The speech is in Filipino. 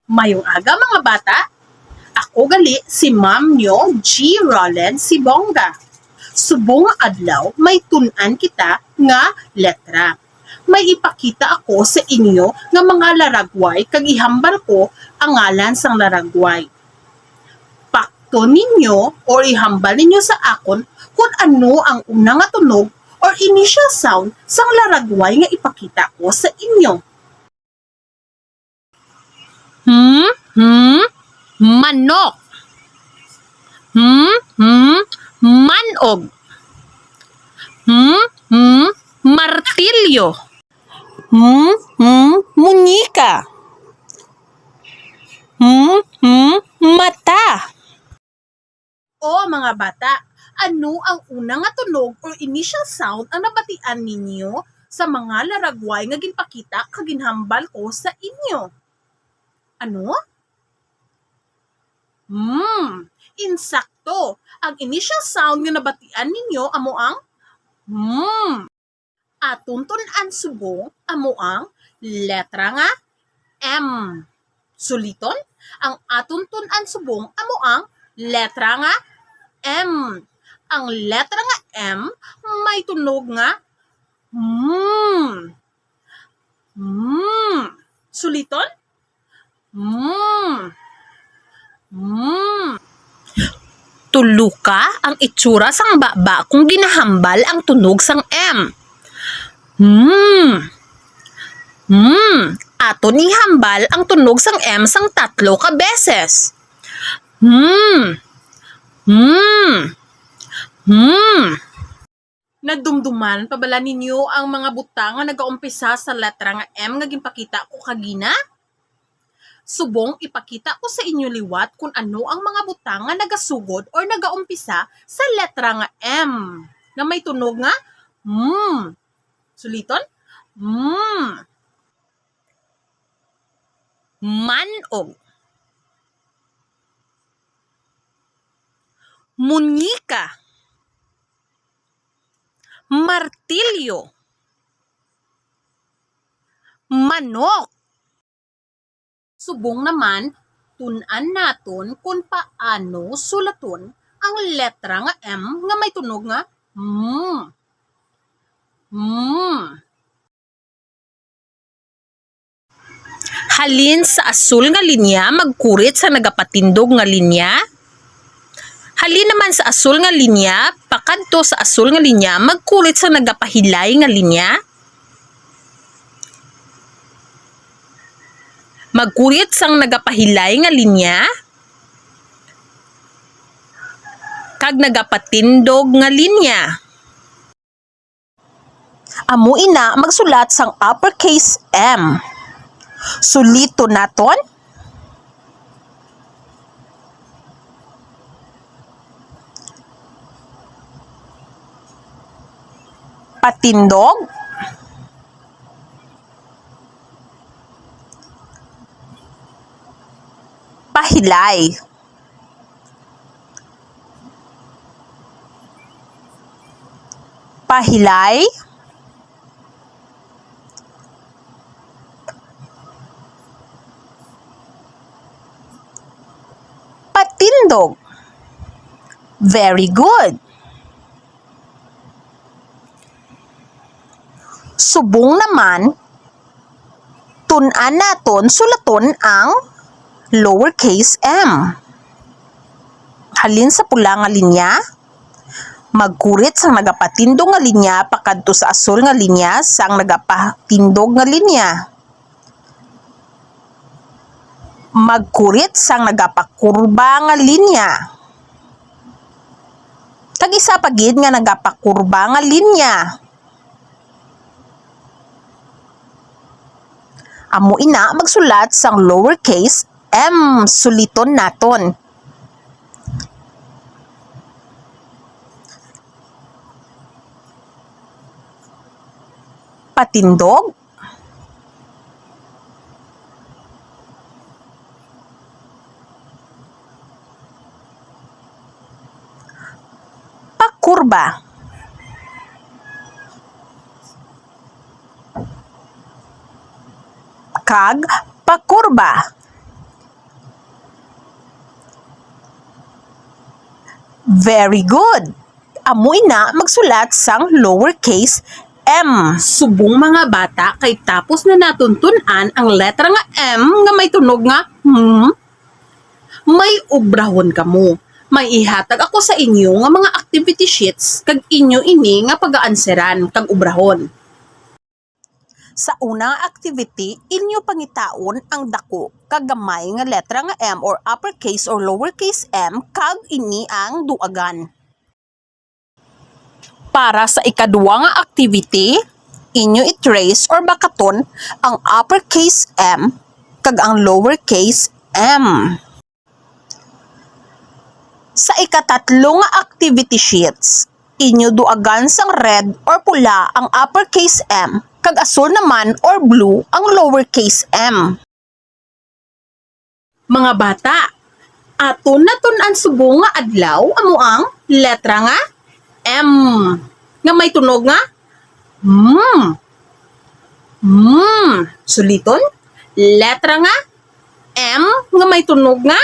Mayong aga mga bata, ako gali si Ma'am nyo G. Roland Sibonga. Subong adlaw may tun-an kita nga letra. May ipakita ako sa inyo nga mga laragway kag ihambal ko ang ngalan sang laragway. Pakto ninyo or ihambal ninyo sa akon kung ano ang unang nga tunog or initial sound sang laragway nga ipakita ko sa inyo. Manok. Manog. Martilyo. Munika. Mata. O mga bata, ano ang unang nga tunog or initial sound ang nabatian ninyo sa mga laragway nga ginpakita kag ginhambal ko sa inyo? Ano? Insakto. Ang initial sound nga nabatian ninyo amo ang Aton tun-an subong amo ang letra nga M. Suliton, ang aton tun-an subong amo ang letra nga M. Ang letra nga M may tunog nga Suliton? Tuluka ang itsura sang baba kung ginahambal ang tunog sang M. Aton ihambal ang tunog sang M sang 3 ka beses. Nadumduman pa bala ninyo ang mga butang nga nagaumpisa sa letra nga M nga ginpakita ko kagina? Subong ipakita ko sa inyo liwat kung ano ang mga butang nga nagasugod or nagaumpisa sa letra nga M na may tunog nga Suliton? Manog. Munika. Martilyo. Manok. Subong naman, tun-an naton kung paano sulaton ang letra nga M nga may tunog nga Halin sa asul nga linya magkurit sa nagapatindog nga linya. Halin naman sa asul nga linya pakadto sa asul nga linya magkurit sa nagapahilay nga linya. Magkurit sang nagapahilay nga linya kag nagapatindog nga linya. Amo ina magsulat sang uppercase M. Sulito naton. Patindog. Pahilay. Pahilay. Patindog. Very good. Subong naman, tun-an naton sulaton ang lowercase m. Halin sa pula nga linya, magkurit sang nagapatindog nga linya pakadto sa asul nga linya sang nagapatindog nga linya. Magkurit sang nagapakurba nga linya. Kag isa pa gid nga nagapakurba nga linya. Amo ina magsulat sang lowercase m suliton naton. Patindog. Pakurba. Kag pakurba. Very good. Amoy na magsulat sang lowercase m. Subong mga bata kay tapos na natuntunan ang letra nga M nga may tunog nga may ubrahon kamo. May ihatag ako sa inyo nga mga activity sheets kag inyo ini nga pag-aanseran kag ubrahon. Sa unang activity, inyo pangitaon ang dako kag gamay nga letra nga M or uppercase or lowercase m kag ini ang duagan. Para sa ikaduwa nga activity, inyo i-trace or bakaton ang uppercase M kag ang lowercase m. Sa ikatatlo nga activity sheets, inyo duagan sang red or pula ang uppercase M kag asul naman or blue ang lowercase m. Mga bata, aton na tun-an subong nga adlaw amo ang letra nga M nga may tunog nga Suliton, letra nga M nga may tunog nga